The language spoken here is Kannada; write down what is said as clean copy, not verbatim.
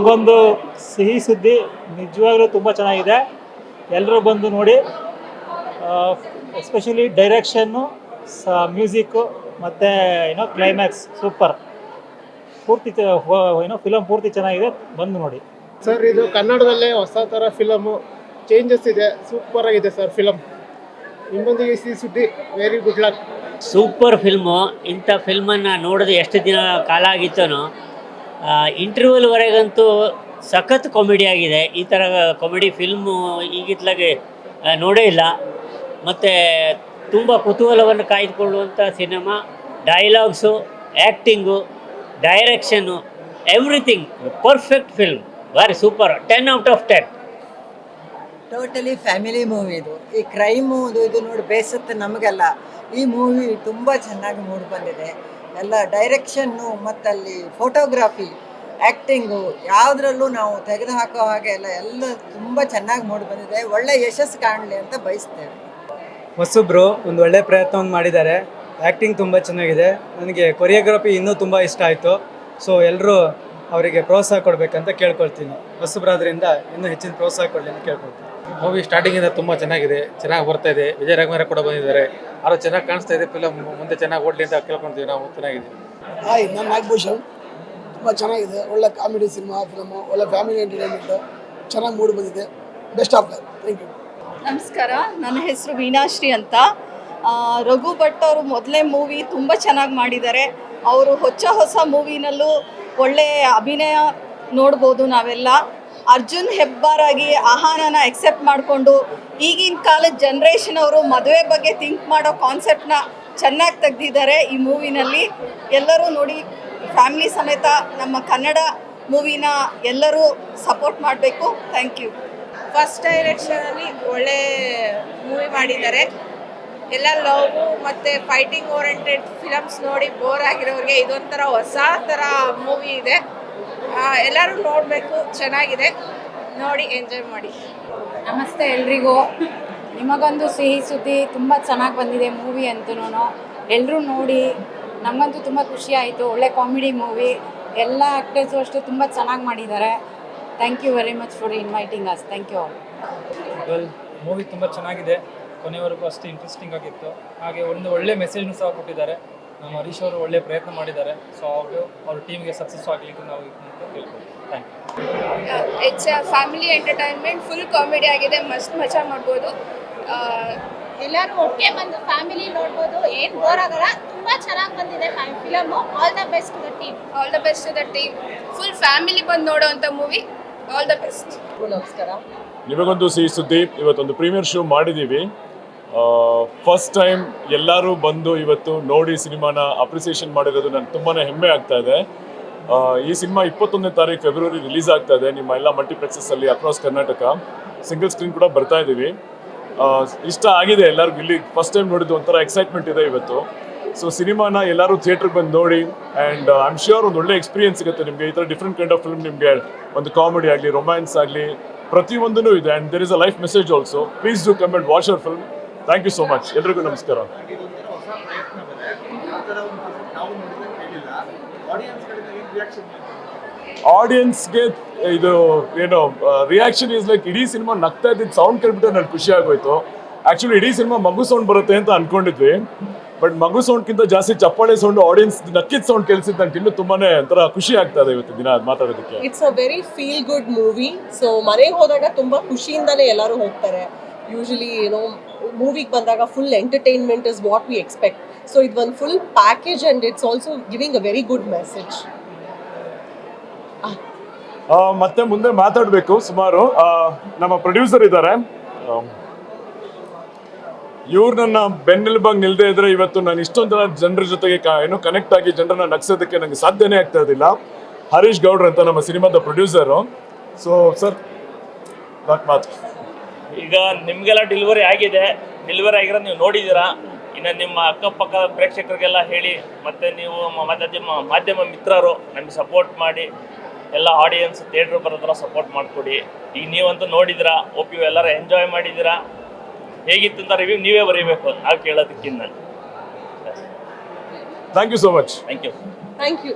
ಬಂದು ಸಿಹಿ ಸುದ್ದಿ ನಿಜವಾಗ್ಲೂ ತುಂಬ ಚೆನ್ನಾಗಿದೆ. ಎಲ್ಲರೂ ಬಂದು ನೋಡಿ. ಎಸ್ಪೆಷಲಿ ಡೈರೆಕ್ಷನ್ನು, ಮ್ಯೂಸಿಕ್ಕು ಮತ್ತು ಕ್ಲೈಮ್ಯಾಕ್ಸ್ ಸೂಪರ್. ಪೂರ್ತಿ ಫಿಲಮ್ ಪೂರ್ತಿ ಚೆನ್ನಾಗಿದೆ, ಬಂದು ನೋಡಿ. ಸರ್ ಇದು ಕನ್ನಡದಲ್ಲೇ ಹೊಸ ಥರ ಫಿಲಮು, ಚೇಂಜಸ್ ಇದೆ, ಸೂಪರ್ ಆಗಿದೆ ಸರ್ ಫಿಲಮ್. ನಿಮ್ಮೊಂದಿಗೆ ಸಿಹಿ ಸುದ್ದಿ. Very good luck. Super film. ಇಂಥ ಫಿಲ್ಮನ್ನು ನೋಡೋದು ಎಷ್ಟು ದಿನ ಕಾಲ ಆಗಿತ್ತೋ, ಇಂಟರ್ವ್ಯೂಲ್ವರೆಗಂತೂ ಸಖತ್ ಕಾಮಿಡಿ ಆಗಿದೆ. ಈ ಥರ ಕಾಮಿಡಿ ಫಿಲ್ಮು ಈಗಿತ್ಲಾಗೆ ನೋಡೇ ಇಲ್ಲ. ಮತ್ತು ತುಂಬ ಕುತೂಹಲವನ್ನು ಕಾಯ್ದುಕೊಳ್ಳುವಂಥ cinema. Dialogues, acting, direction, everything perfect film. Very super. 10 out of 10. Totally family movie ಇದು. ಈ ಕ್ರೈಮು ಇದು ನೋಡಿ ಬೇಸತ್ತೆ ನಮಗೆಲ್ಲ. ಈ ಮೂವಿ ತುಂಬ ಚೆನ್ನಾಗಿ ಮೂಡಿ ಬಂದಿದೆ. ಎಲ್ಲ ಡೈರೆಕ್ಷನ್ನು ಮತ್ತು ಅಲ್ಲಿ ಫೋಟೋಗ್ರಫಿ, ಆ್ಯಕ್ಟಿಂಗು ಯಾವುದ್ರಲ್ಲೂ ನಾವು ತೆಗೆದು ಹಾಕೋ ಹಾಗೆ ಎಲ್ಲ ತುಂಬ ಚೆನ್ನಾಗಿ ಮೂಡಿ ಬಂದಿದೆ. ಒಳ್ಳೆ ಯಶಸ್ಸು ಕಾಣಲಿ ಅಂತ ಬಯಸ್ತೇವೆ. ಹೊಸಬ್ರು ಒಂದು ಒಳ್ಳೆ ಪ್ರಯತ್ನವನ್ನು ಮಾಡಿದ್ದಾರೆ. ಆ್ಯಕ್ಟಿಂಗ್ ತುಂಬ ಚೆನ್ನಾಗಿದೆ. ನನಗೆ ಕೊರಿಯೋಗ್ರಫಿ ಇನ್ನೂ ತುಂಬ ಇಷ್ಟ ಆಯಿತು. ಸೊ ಎಲ್ಲರೂ ಅವರಿಗೆ ಪ್ರೋತ್ಸಾಹ ಕೊಡಬೇಕಂತ ಕೇಳ್ಕೊಳ್ತೀನಿ. ಹೊಸಬ್ರಾದ್ರಿಂದ ಇನ್ನೂ ಹೆಚ್ಚಿನ ಪ್ರೋತ್ಸಾಹ ಕೊಡಲಿ ಅಂತ ಕೇಳ್ಕೊಳ್ತೀನಿ. ಮೂವಿ ಸ್ಟಾರ್ಟಿಂಗಿಂದ ತುಂಬ ಚೆನ್ನಾಗಿದೆ, ಚೆನ್ನಾಗಿ ಬರ್ತಾ ಇದೆ. ವಿಜಯ ರಾಘವೇಂದ್ರ ಕೂಡ ಬಂದಿದ್ದಾರೆ. ಅವರು ಚೆನ್ನಾಗಿ ಕಾಣಿಸ್ತಾ ಇದೆ. ಫಿಲಮ್ ಮುಂದೆ ಚೆನ್ನಾಗಿ ಓಡಲಿ ಅಂತ ಕೇಳ್ಕೊಳ್ತೀವಿ ನಾವು. ಚೆನ್ನಾಗಿದೆ. ಹಾಯ್, ನಾನು ನಾಗಭೂಷಣ್. ತುಂಬ ಚೆನ್ನಾಗಿದೆ. ಒಳ್ಳೆ ಕಾಮಿಡಿ ಸಿನಿಮಾ ಫಿಲಮು, ಒಳ್ಳೆ ಫ್ಯಾಮಿಲಿ ಎಂಟರ್ಟೈನ್ಮೆಂಟು, ಚೆನ್ನಾಗಿ ಮೂಡಿ ಬಂದಿದೆ. Best of luck. Thank you. ನಮಸ್ಕಾರ, ನನ್ನ ಹೆಸರು ವೀಣಾಶ್ರೀ ಅಂತ. ರಘು ಭಟ್ ಅವರು ಮೊದಲೇ ಮೂವಿ ತುಂಬ ಚೆನ್ನಾಗಿ ಮಾಡಿದ್ದಾರೆ. ಅವರು ಹೊಸ ಮೂವಿನಲ್ಲೂ ಒಳ್ಳೆಯ ಅಭಿನಯ ನೋಡ್ಬೋದು ನಾವೆಲ್ಲ. ಅರ್ಜುನ್ ಹೆಬ್ಬಾರಾಗಿ ಆಹಾರನ ಎಕ್ಸೆಪ್ಟ್ ಮಾಡಿಕೊಂಡು ಈಗಿನ ಕಾಲದ ಜನ್ರೇಷನ್ ಅವರು ಮದುವೆ ಬಗ್ಗೆ ಥಿಂಕ್ ಮಾಡೋ ಕಾನ್ಸೆಪ್ಟನ್ನ ಚೆನ್ನಾಗಿ ತೆಗೆದಿದ್ದಾರೆ ಈ ಮೂವಿನಲ್ಲಿ. ಎಲ್ಲರೂ ನೋಡಿ, ಫ್ಯಾಮಿಲಿ ಸಮೇತ ನಮ್ಮ ಕನ್ನಡ ಮೂವಿನ ಎಲ್ಲರೂ ಸಪೋರ್ಟ್ ಮಾಡಬೇಕು. Thank you. ಫಸ್ಟ್ ಡೈರೆಕ್ಷನಲ್ಲಿ ಒಳ್ಳೆ ಮೂವಿ ಮಾಡಿದ್ದಾರೆ. ಎಲ್ಲ ಲವ್ ಮತ್ತು ಫೈಟಿಂಗ್ ಓರಿಯೆಂಟೆಡ್ ಫಿಲಮ್ಸ್ ನೋಡಿ ಬೋರ್ ಆಗಿರೋರಿಗೆ ಇದೊಂಥರ ಹೊಸ ಥರ ಮೂವಿ ಇದೆ. ಎಲ್ಲರೂ ನೋಡಬೇಕು, ಚೆನ್ನಾಗಿದೆ, ನೋಡಿ ಎಂಜಾಯ್ ಮಾಡಿ. ನಮಸ್ತೆ ಎಲ್ರಿಗೂ. ನಿಮಗೊಂದು ಸಿಹಿ ಸುದ್ದಿ. ತುಂಬ ಚೆನ್ನಾಗಿ ಬಂದಿದೆ ಮೂವಿ ಅಂತೂ. ಎಲ್ಲರೂ ನೋಡಿ. ನಮಗಂತೂ ತುಂಬ ಖುಷಿ ಆಯಿತು. ಒಳ್ಳೆ ಕಾಮಿಡಿ ಮೂವಿ. ಎಲ್ಲ ಆ್ಯಕ್ಟರ್ಸು ಅಷ್ಟೇ ತುಂಬ ಚೆನ್ನಾಗಿ ಮಾಡಿದ್ದಾರೆ. Thank you very much for inviting us. Thank you all. Movie ತುಂಬ ಚೆನ್ನಾಗಿದೆ. ಕೊನೆವರೆಗೂ ಅಷ್ಟು ಇಂಟ್ರೆಸ್ಟಿಂಗ್ ಆಗಿತ್ತು. ಹಾಗೆ ಒಂದು ಒಳ್ಳೆ ಮೆಸೇಜ್ನು ಸಹ ಕೊಟ್ಟಿದ್ದಾರೆ. ನಮ್ಮ ಹರೀಶ್ ಅವರು ಒಳ್ಳೆ ಪ್ರಯತ್ನ ಮಾಡಿದ್ದಾರೆ. ಸೊ ಅವ್ರ ಟೀಮ್ಗೆ ಸಕ್ಸಸ್ ಆಗಲಿಕ್ಕೆ ನಾವು ಕೇಳ್ಕೊಳ್ತೀವಿ. Thank you. It's a family entertainment. Full comedy ಆಗಿದೆ, ಮಸ್ತ್ ಮಜಾ ಮಾಡ್ಬೋದು. ಎಲ್ಲರೂ ಒಟ್ಟಿಗೆ ಬಂದು ಫ್ಯಾಮಿಲಿ ನೋಡ್ಬೋದು, ಏನು ಬೋರ್ ಆಗಲ್ಲ. ತುಂಬ ಚೆನ್ನಾಗಿ ಬಂದಿದೆ film. All the best to the team. All the best to the team. Full family ಬಂದು ನೋಡೋವಂಥ ಮೂವಿ. All the best. ನಮಸ್ಕಾರ. ನಿಮಗೊಂದು ಸಿಹಿ ಸುದ್ದಿ. ಇವತ್ತೊಂದು ಪ್ರೀಮಿಯರ್ ಶೋ ಮಾಡಿದ್ದೀವಿ. ಫಸ್ಟ್ ಟೈಮ್ ಎಲ್ಲರೂ ಬಂದು ಇವತ್ತು ನೋಡಿ ಸಿನಿಮಾನ ಅಪ್ರಿಸಿಯೇಷನ್ ಮಾಡಿರೋದು ನನಗೆ ತುಂಬಾ ಹೆಮ್ಮೆ ಆಗ್ತಾ ಇದೆ. ಈ ಸಿನಿಮಾ 21ನೇ ತಾರೀಕು ಫೆಬ್ರವರಿ ರಿಲೀಸ್ ಆಗ್ತಾ ಇದೆ ನಿಮ್ಮ ಎಲ್ಲ ಮಲ್ಟಿಪ್ಲೆಕ್ಸಸ್ಸಲ್ಲಿ ಅಕ್ರಾಸ್ ಕರ್ನಾಟಕ. ಸಿಂಗಲ್ ಸ್ಕ್ರೀನ್ ಕೂಡ ಬರ್ತಾ ಇದ್ದೀವಿ. ಇಷ್ಟ ಆಗಿದೆ ಎಲ್ಲರಿಗೂ. ಇಲ್ಲಿ ಫಸ್ಟ್ ಟೈಮ್ ನೋಡಿದ್ದು ಒಂಥರ ಎಕ್ಸೈಟ್ಮೆಂಟ್ ಇದೆ ಇವತ್ತು. ಸೊ ಸಿನಿಮಾನ ಎಲ್ಲರೂ ಥಿಯೇಟ್ರಿಗೆ ಬಂದು ನೋಡಿ. ಆ್ಯಂಡ್ ಐ ಆಮ್ ಶ್ಯೂರ್ ಒಂದು ಒಳ್ಳೆ ಎಕ್ಸ್ಪೀರಿಯನ್ಸ್ ಸಿಗುತ್ತೆ ನಿಮಗೆ. ಈ ಥರ ಡಿಫ್ರೆಂಟ್ ಕೈಂಡ್ ಆಫ್ ಫಿಲ್ಮ್ ನಿಮಗೆ ಒಂದು ಕಾಮಿಡಿ ಆಗಲಿ, ರೊಮ್ಯಾನ್ಸ್ ಆಗಲಿ, ಪ್ರತಿಯೊಂದೂ ಇದೆ. And there is a life message also. Please do come and watch our film. Thank you so much. ಎಲ್ರಿಗೂ ನಮಸ್ಕಾರ. ಆಡಿಯನ್ಸ್ಗೆ ಇದು ಏನೋ ರಿಯಾಕ್ಷನ್ ಈಸ್ ಲೈಕ್ ಇಡೀ ಸಿನಿಮಾ ನಗ್ತಾ ಇದ್ದಿದ್ದು ಸೌಂಡ್ ಕೇಳ್ಬಿಟ್ಟು ನನಗೆ ಖುಷಿ ಆಗೋಯ್ತು. ಆ್ಯಕ್ಚುಲಿ ಇಡೀ ಸಿನಿಮಾ ಮಗು ಸೌಂಡ್ ಬರುತ್ತೆ ಅಂತ ಅಂದ್ಕೊಂಡಿದ್ವಿ. ಬಟ್ ಮಗು ಸೌಂಡ್ಗಿಂತ ಜಾಸ್ತಿ ಚಪ್ಪಾಳೆ ಸೌಂಡ್, ಆಡಿಯನ್ಸ್ ನಕ್ಕಿದ ಸೌಂಡ್ ಕೇಳಿಸಿದ್ದು ನನಗೆ ಇನ್ನೂ ತುಂಬಾ ಒಂಥರ ಖುಷಿ ಆಗ್ತಾ ಇದೆ ಇವತ್ತು ದಿನ ಮಾತಾಡೋದಕ್ಕೆ. It's a very feel good movie. So ಮನೆಗೆ ಹೋದಾಗ ತುಂಬ ಖುಷಿಯಿಂದಲೇ ಎಲ್ಲರೂ ಹೋಗ್ತಾರೆ. ಯೂಶಲಿ ಮೂವಿಗೆ ಬಂದಾಗ full entertainment is what we expect. So ಇದು ಒಂದು full package and it's also giving a very good message. ಮತ್ತೆ ಮುಂದೆ ಮಾತಾಡಬೇಕು ಸುಮಾರು. ನಮ್ಮ ಪ್ರೊಡ್ಯೂಸರ್ ಇದ್ದಾರೆ. ಇವ್ರು ನನ್ನ ಬೆನ್ನೆಲುಬಾಗಿ ನಿಲ್ಲದೆ ಇದ್ರೆ ಇವತ್ತು ನಾನು ಇಷ್ಟೊಂದು ಜನರ ಜೊತೆಗೆ ಕನೆಕ್ಟ್ ಆಗಿ ಜನರನ್ನ ನಗ್ಸೋದಕ್ಕೆ ನನಗೆ ಸಾಧ್ಯನೇ ಆಗ್ತಾ ಇರಲಿಲ್ಲ. ಹರೀಶ್ ಗೌಡ್ರ ಅಂತ ನಮ್ಮ ಸಿನಿಮಾದ ಪ್ರೊಡ್ಯೂಸರು. ಸೊ ಸರ್ ಮಾತು. ಈಗ ನಿಮಗೆಲ್ಲ ಡೆಲಿವರಿ ಆಗಿದೆ. ಡೆಲಿವರಿ ಆಗಿರೋ ನೀವು ನೋಡಿದ್ದೀರಾ. ಇನ್ನು ನಿಮ್ಮ ಅಕ್ಕಪಕ್ಕದ ಪ್ರೇಕ್ಷಕರಿಗೆಲ್ಲ ಹೇಳಿ, ಮತ್ತು ನೀವು ಮಾಧ್ಯಮ ಮಿತ್ರರು ನಮಗೆ ಸಪೋರ್ಟ್ ಮಾಡಿ, ಎಲ್ಲ ಆಡಿಯನ್ಸ್ ಥಿಯೇಟ್ರ್ ಬರೋ ಥರ ಸಪೋರ್ಟ್ ಮಾಡಿಕೊಡಿ. ಈಗ ನೀವಂತೂ ನೋಡಿದ್ದೀರಾ, ಹೋಪ್ ನೀವು ಎಲ್ಲರೂ ಎಂಜಾಯ್ ಮಾಡಿದ್ದೀರಾ. ಹೇಗಿತ್ತು ಅಂತ ರಿವ್ಯೂ ನೀವೇ ಬರೀಬೇಕು, ನಾವು ಕೇಳೋದಕ್ಕಿಂತ. Thank you so much. Thank you. Thank you.